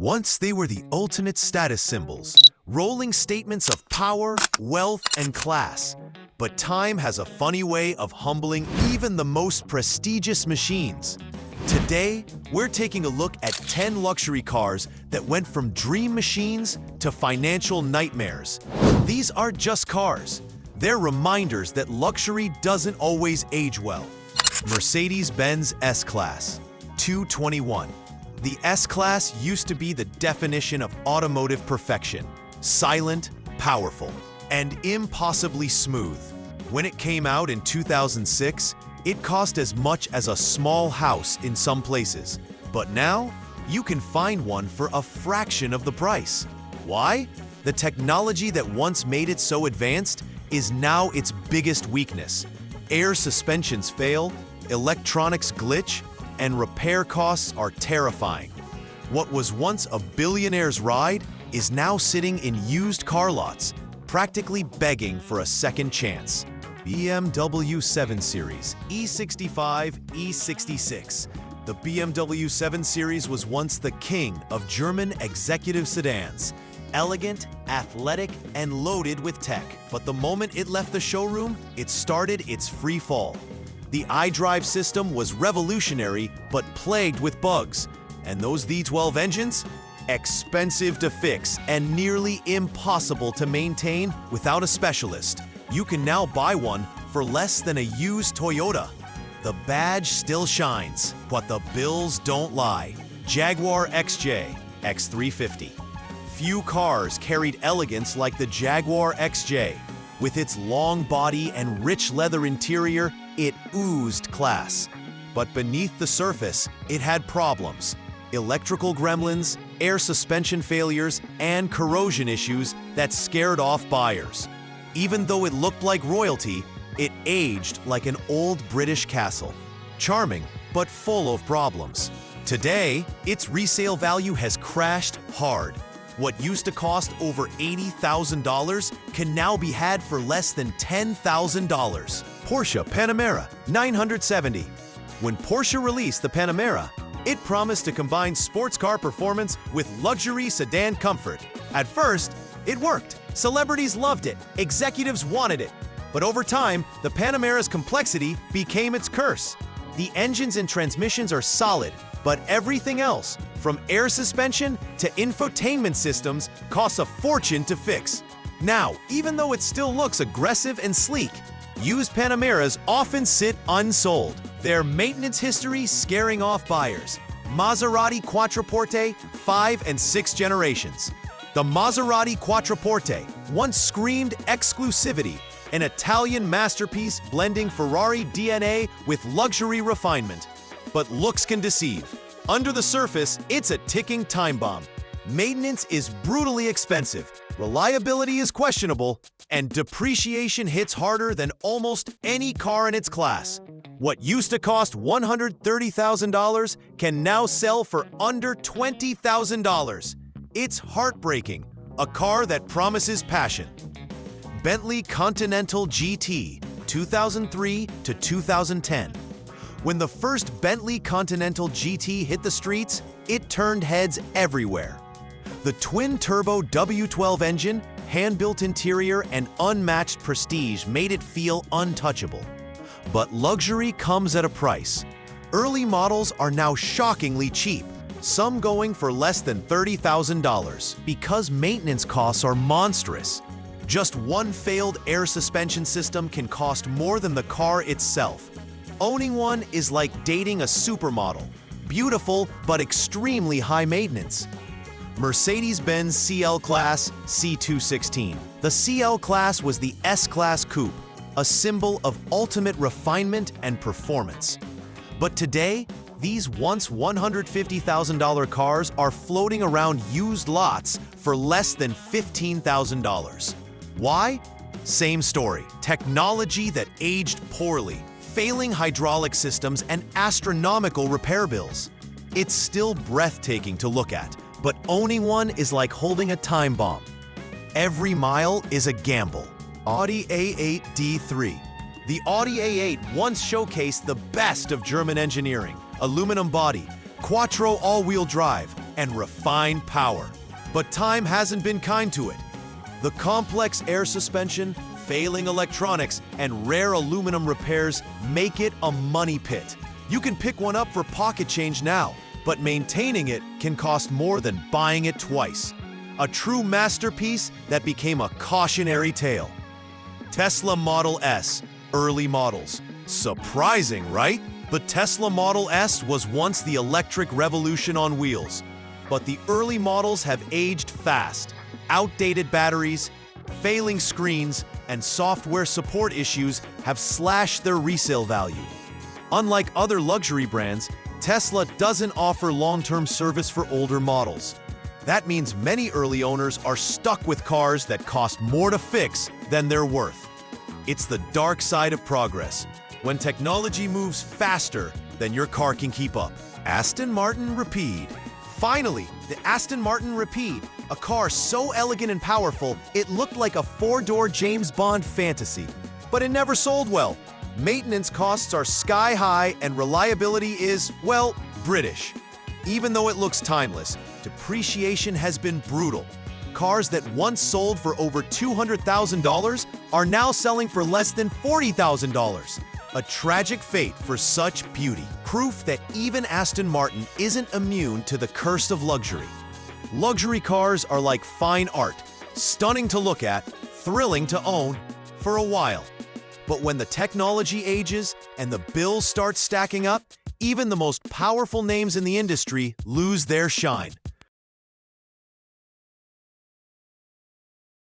Once they were the ultimate status symbols, rolling statements of power, wealth, and class. But time has a funny way of humbling even the most prestigious machines. Today, we're taking a look at 10 luxury cars that went from dream machines to financial nightmares. These aren't just cars. They're reminders that luxury doesn't always age well. Mercedes-Benz S-Class 221. The S-Class used to be the definition of automotive perfection. Silent, powerful, and impossibly smooth. When it came out in 2006, it cost as much as a small house in some places. But now, you can find one for a fraction of the price. Why? The technology that once made it so advanced is now its biggest weakness. Air suspensions fail, electronics glitch, and repair costs are terrifying. What was once a billionaire's ride is now sitting in used car lots, practically begging for a second chance. BMW 7 Series, E65, E66. The BMW 7 Series was once the king of German executive sedans. Elegant, athletic, and loaded with tech. But the moment it left the showroom, it started its free fall. The iDrive system was revolutionary, but plagued with bugs. And those V12 engines? Expensive to fix and nearly impossible to maintain without a specialist. You can now buy one for less than a used Toyota. The badge still shines, but the bills don't lie. Jaguar XJ, X350. Few cars carried elegance like the Jaguar XJ. With its long body and rich leather interior, it oozed class. But beneath the surface, it had problems. Electrical gremlins, air suspension failures, and corrosion issues that scared off buyers. Even though it looked like royalty, it aged like an old British castle. Charming, but full of problems. Today, its resale value has crashed hard. What used to cost over $80,000 can now be had for less than $10,000. Porsche Panamera 970. When Porsche released the Panamera, it promised to combine sports car performance with luxury sedan comfort. At first, it worked. Celebrities loved it. Executives wanted it. But over time, the Panamera's complexity became its curse. The engines and transmissions are solid, but everything else, from air suspension to infotainment systems, costs a fortune to fix. Now, even though it still looks aggressive and sleek, used Panameras often sit unsold, their maintenance history scaring off buyers. Maserati Quattroporte, 5 and 6 generations. The Maserati Quattroporte once screamed exclusivity, an Italian masterpiece blending Ferrari DNA with luxury refinement. But looks can deceive. Under the surface, it's a ticking time bomb. Maintenance is brutally expensive, reliability is questionable, and depreciation hits harder than almost any car in its class. What used to cost $130,000 can now sell for under $20,000. It's heartbreaking, a car that promises passion. Bentley Continental GT, 2003 to 2010. When the first Bentley Continental GT hit the streets, it turned heads everywhere. The twin-turbo W12 engine, hand-built interior, and unmatched prestige made it feel untouchable. But luxury comes at a price. Early models are now shockingly cheap, some going for less than $30,000 because maintenance costs are monstrous. Just one failed air suspension system can cost more than the car itself. Owning one is like dating a supermodel. Beautiful, but extremely high maintenance. Mercedes-Benz CL Class C216. The CL Class was the S-Class coupe, a symbol of ultimate refinement and performance. But today, these once $150,000 cars are floating around used lots for less than $15,000. Why? Same story. Technology that aged poorly, failing hydraulic systems, and astronomical repair bills. It's still breathtaking to look at, but owning one is like holding a time bomb. Every mile is a gamble. Audi A8 D3. The Audi A8 once showcased the best of German engineering. Aluminum body, quattro all-wheel drive, and refined power. But time hasn't been kind to it. The complex air suspension, failing electronics, and rare aluminum repairs make it a money pit. You can pick one up for pocket change now, but maintaining it can cost more than buying it twice. A true masterpiece that became a cautionary tale. Tesla Model S, early models. Surprising, right? The Tesla Model S was once the electric revolution on wheels. But the early models have aged fast. Outdated batteries, failing screens, and software support issues have slashed their resale value. Unlike other luxury brands, Tesla doesn't offer long-term service for older models. That means many early owners are stuck with cars that cost more to fix than they're worth. It's the dark side of progress, when technology moves faster than your car can keep up. Aston Martin Rapide. Finally, the Aston Martin Rapide, a car so elegant and powerful, it looked like a four-door James Bond fantasy. But it never sold well. Maintenance costs are sky high and reliability is, well, British. Even though it looks timeless, depreciation has been brutal. Cars that once sold for over $200,000 are now selling for less than $40,000. A tragic fate for such beauty. Proof that even Aston Martin isn't immune to the curse of luxury. Luxury cars are like fine art, stunning to look at, thrilling to own, for a while. But when the technology ages and the bills start stacking up, even the most powerful names in the industry lose their shine.